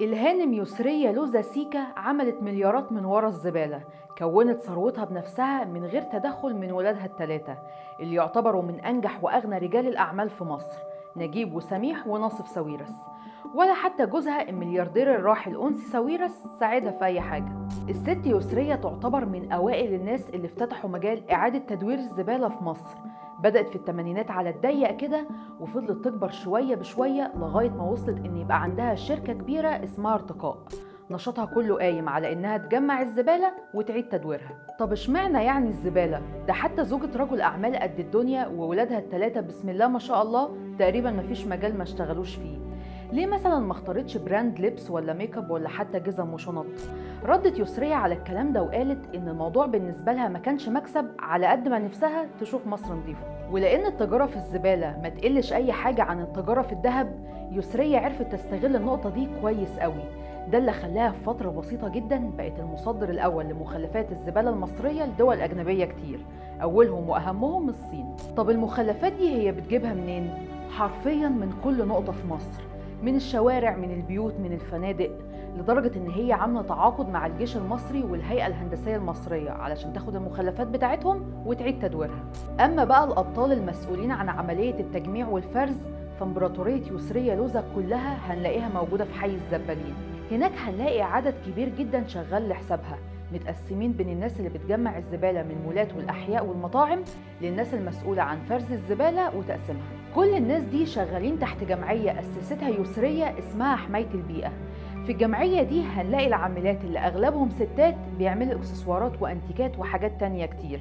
الهانم يسرية لوزة سيكا عملت مليارات من ورا الزبالة. كونت ثروتها بنفسها من غير تدخل من ولادها الثلاثة اللي يعتبروا من أنجح وأغنى رجال الأعمال في مصر، نجيب وسميح وناصف ساويرس. ولا حتى جوزها الملياردير الراحل أنسي ساويرس ساعدها في أي حاجة. الست يسرية تعتبر من أوائل الناس اللي افتتحوا مجال إعادة تدوير الزبالة في مصر. بدأت في الثمانينات على الضيق كده، وفضلت تكبر شوية بشوية لغاية ما وصلت إن يبقى عندها شركة كبيرة اسمها ارتقاء. نشاطها كله قايم على إنها تجمع الزبالة وتعيد تدويرها. طب اشمعنى يعني الزبالة؟ ده حتى زوجة رجل أعمال قد الدنيا وولادها الثلاثة بسم الله ما شاء الله تقريبا مفيش مجال ما اشتغلوش فيه. ليه مثلا ما اختارتش براند لبس ولا ميك اب ولا حتى جزم وشنط؟ ردت يسرية على الكلام ده وقالت ان الموضوع بالنسبة لها ما كانش مكسب على قد ما نفسها تشوف مصر نظيفة. ولان التجارة في الزبالة ما تقلش اي حاجة عن التجارة في الذهب، يسرية عرفت تستغل النقطة دي كويس قوي. ده اللي خلاها في فترة بسيطة جدا بقت المصدر الأول لمخلفات الزبالة المصرية لدول أجنبية كتير، أولهم وأهمهم الصين. طب المخلفات دي هي بتجيبها منين؟ حرفيا من كل نقطة في مصر، من الشوارع، من البيوت، من الفنادق، لدرجة إن هي عاملة تعاقد مع الجيش المصري والهيئة الهندسية المصرية علشان تاخد المخلفات بتاعتهم وتعيد تدويرها. أما بقى الأبطال المسؤولين عن عملية التجميع والفرز، فامبراطورية يسرية لوزة كلها هنلاقيها موجودة في حي الزبالين. هناك هنلاقي عدد كبير جدا شغال لحسابها، متقسمين بين الناس اللي بتجمع الزبالة من المولات والأحياء والمطاعم للناس المسؤولة عن فرز الزبالة وتقسيمها. كل الناس دي شغالين تحت جمعية أسستها يسرية اسمها حماية البيئة. في الجمعية دي هنلاقي العاملات اللي أغلبهم ستات بيعملوا إكسسوارات وأنتيكات وحاجات تانية كتير.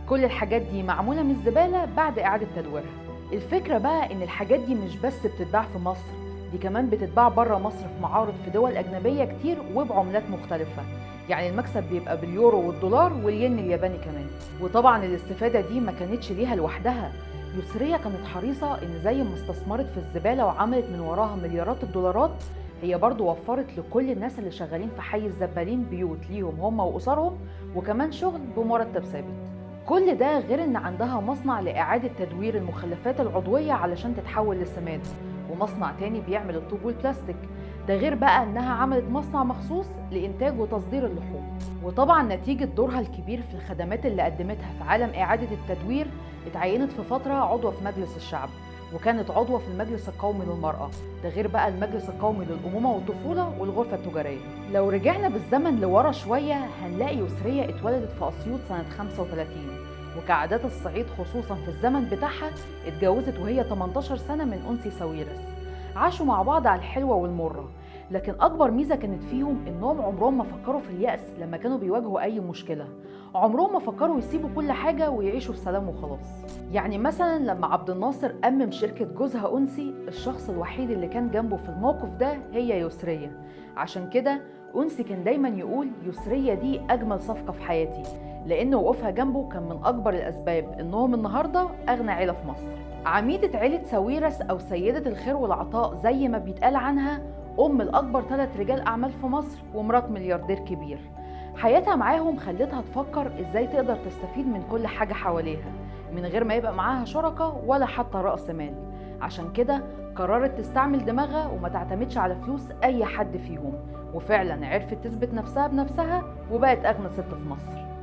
كل الحاجات دي معمولة من الزبالة بعد إعادة تدويرها. الفكرة بقى إن الحاجات دي مش بس بتتباع في مصر، دي كمان بتتباع بره مصر في معارض في دول أجنبية كتير وبعملات مختلفة. يعني المكسب بيبقى باليورو والدولار والين الياباني كمان. وطبعا الاستفادة دي ما كانتش ليها لوحدها، يسرية كانت حريصة إن زي ما استثمرت في الزبالة وعملت من وراها مليارات الدولارات، هي برضو وفرت لكل الناس اللي شغالين في حي الزبالين بيوت ليهم هم وأسرهم، وكمان شغل بمرتب ثابت. كل ده غير إن عندها مصنع لإعادة تدوير المخلفات العضوية علشان تتحول لسماد، ومصنع تاني بيعمل الطوب والبلاستيك. ده غير بقى إنها عملت مصنع مخصوص لإنتاج وتصدير اللحوم. وطبعا نتيجة دورها الكبير في الخدمات اللي قدمتها في عالم إعادة التدوير، اتعينت في فترة عضوة في مجلس الشعب، وكانت عضوة في المجلس القومي للمرأة. ده غير بقى المجلس القومي للأمومة والطفولة والغرفة التجارية. لو رجعنا بالزمن لورا شوية هنلاقي يسرية اتولدت في أسيوط سنة 35، وكعادات الصعيد خصوصا في الزمن بتاعها اتجوزت وهي 18 سنة من أنسي ساويرس. عاشوا مع بعض على الحلوة والمرة، لكن أكبر ميزة كانت فيهم إنهم عمرهم ما فكروا في اليأس لما كانوا بيواجهوا أي مشكلة. عمرهم ما فكروا يسيبوا كل حاجة ويعيشوا في سلام وخلاص. يعني مثلا لما عبد الناصر أمم شركة جوزها أنسي، الشخص الوحيد اللي كان جنبه في الموقف ده هي يسرية. عشان كده أنسي كان دايما يقول يسرية دي أجمل صفقة في حياتي، لأن وقوفها جنبه كان من أكبر الأسباب إنهم النهاردة أغنى عيلة في مصر. عميدة عيلة ساويرس أو سيدة الخير والعطاء زي ما بيتقال عنها، أم الأكبر 3 رجال أعمال في مصر ومرات ملياردير كبير. حياتها معاهم خلتها تفكر إزاي تقدر تستفيد من كل حاجة حواليها من غير ما يبقى معاها شركة ولا حتى رأس مال. عشان كده قررت تستعمل دماغها وما تعتمدش على فلوس أي حد فيهم، وفعلا عرفت تثبت نفسها بنفسها وبقت أغنى ست في مصر.